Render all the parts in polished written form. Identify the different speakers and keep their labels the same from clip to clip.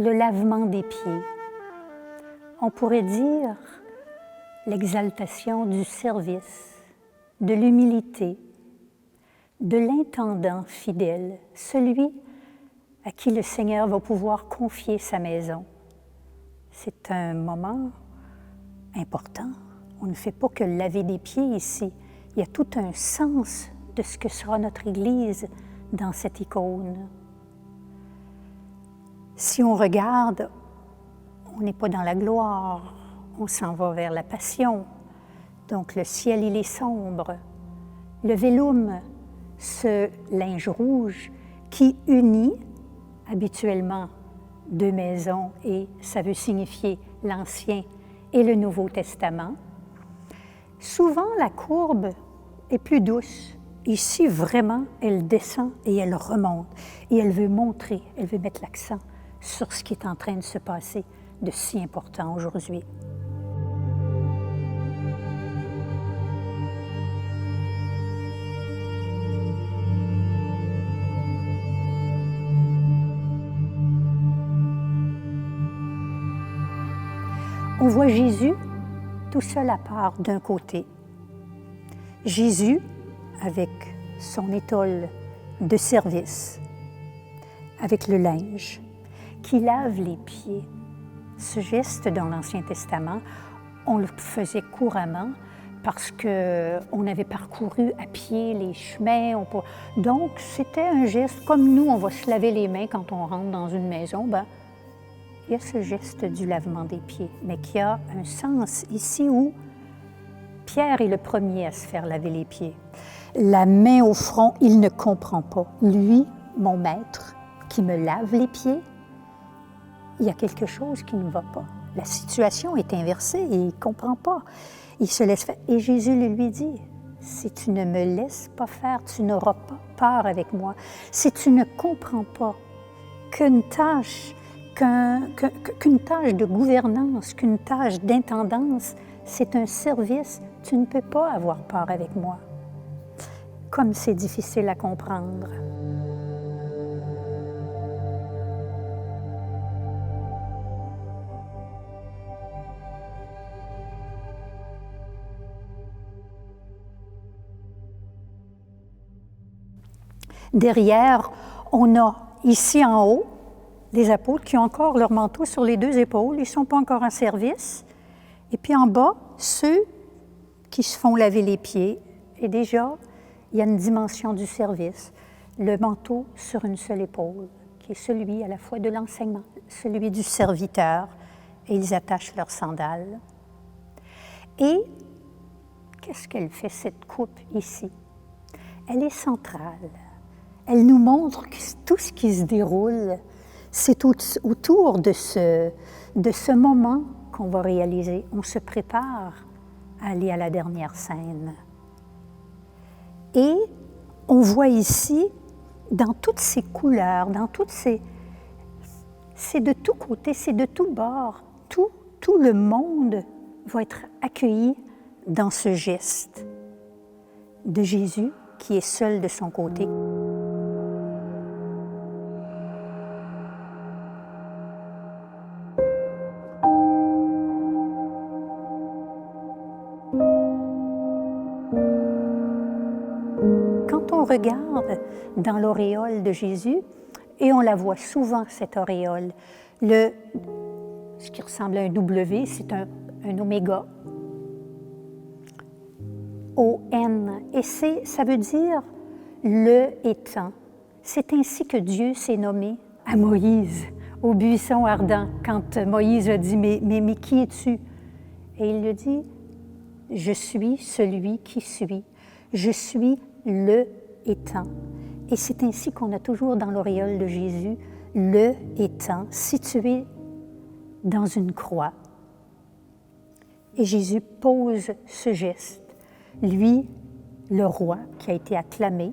Speaker 1: le lavement des pieds. On pourrait dire l'exaltation du service, de l'humilité, de l'intendant fidèle, celui à qui le Seigneur va pouvoir confier sa maison. C'est un moment important. On ne fait pas que laver des pieds ici. Il y a tout un sens de ce que sera notre Église dans cette icône. Si on regarde, on n'est pas dans la gloire, on s'en va vers la passion. Donc le ciel, il est sombre. Le vélum, ce linge rouge qui unit habituellement deux maisons, et ça veut signifier l'Ancien et le Nouveau Testament. Souvent, la courbe est plus douce. Ici, vraiment, elle descend et elle remonte. Et elle veut montrer, elle veut mettre l'accent sur ce qui est en train de se passer de si important aujourd'hui. On voit Jésus tout seul à part d'un côté. Jésus avec son étole de service, avec le linge, qui lave les pieds. Ce geste dans l'Ancien Testament, on le faisait couramment parce qu'on avait parcouru à pied les chemins. Donc, c'était un geste, comme nous, on va se laver les mains quand on rentre dans une maison, il y a ce geste du lavement des pieds, mais qui a un sens ici où Pierre est le premier à se faire laver les pieds. La main au front, il ne comprend pas. Lui, mon maître, qui me lave les pieds, il y a quelque chose qui ne va pas. La situation est inversée et il ne comprend pas. Il se laisse faire. Et Jésus lui dit, si tu ne me laisses pas faire, tu n'auras pas part avec moi. Si tu ne comprends pas qu'une tâche de gouvernance, qu'une tâche d'intendance, c'est un service, tu ne peux pas avoir part avec moi. Comme c'est difficile à comprendre. Derrière, on a ici en haut des apôtres qui ont encore leur manteau sur les deux épaules, ils ne sont pas encore en service. Et puis en bas, ceux qui se font laver les pieds. Et déjà, il y a une dimension du service. Le manteau sur une seule épaule, qui est celui à la fois de l'enseignement, celui du serviteur, et ils attachent leurs sandales. Et qu'est-ce qu'elle fait, cette coupe ici? Elle est centrale. Elle nous montre que tout ce qui se déroule, c'est autour de ce moment qu'on va réaliser. On se prépare à aller à la dernière scène. Et on voit ici, dans toutes ces couleurs, dans toutes ces... C'est de tous côtés, c'est de tous bords. Tout le monde va être accueilli dans ce geste de Jésus qui est seul de son côté. Quand on regarde dans l'auréole de Jésus, et on la voit souvent, cette auréole, ce qui ressemble à un W, c'est un oméga, O-N, et ça veut dire le étant. C'est ainsi que Dieu s'est nommé à Moïse, au buisson ardent, quand Moïse a dit « Mais qui es-tu? » Et il lui dit « Je suis celui qui suis, je suis le étant. » Et c'est ainsi qu'on a toujours dans l'auréole de Jésus le étant situé dans une croix. Et Jésus pose ce geste. Lui, le roi qui a été acclamé,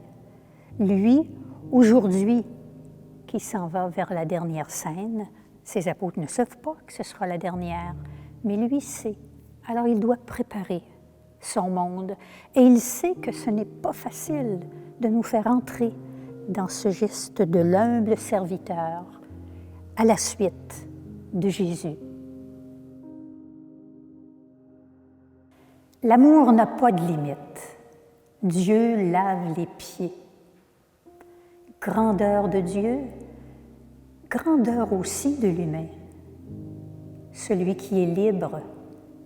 Speaker 1: lui, aujourd'hui, qui s'en va vers la dernière scène. Ses apôtres ne savent pas que ce sera la dernière, mais lui sait. Alors il doit préparer son monde. Et il sait que ce n'est pas facile de nous faire entrer dans ce geste de l'humble serviteur à la suite de Jésus. L'amour n'a pas de limite. Dieu lave les pieds. Grandeur de Dieu, grandeur aussi de l'humain. Celui qui est libre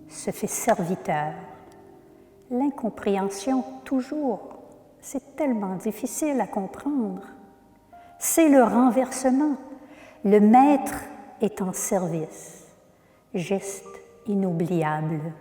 Speaker 1: se fait serviteur. L'incompréhension, toujours, c'est tellement difficile à comprendre. C'est le renversement. Le maître est en service. Geste inoubliable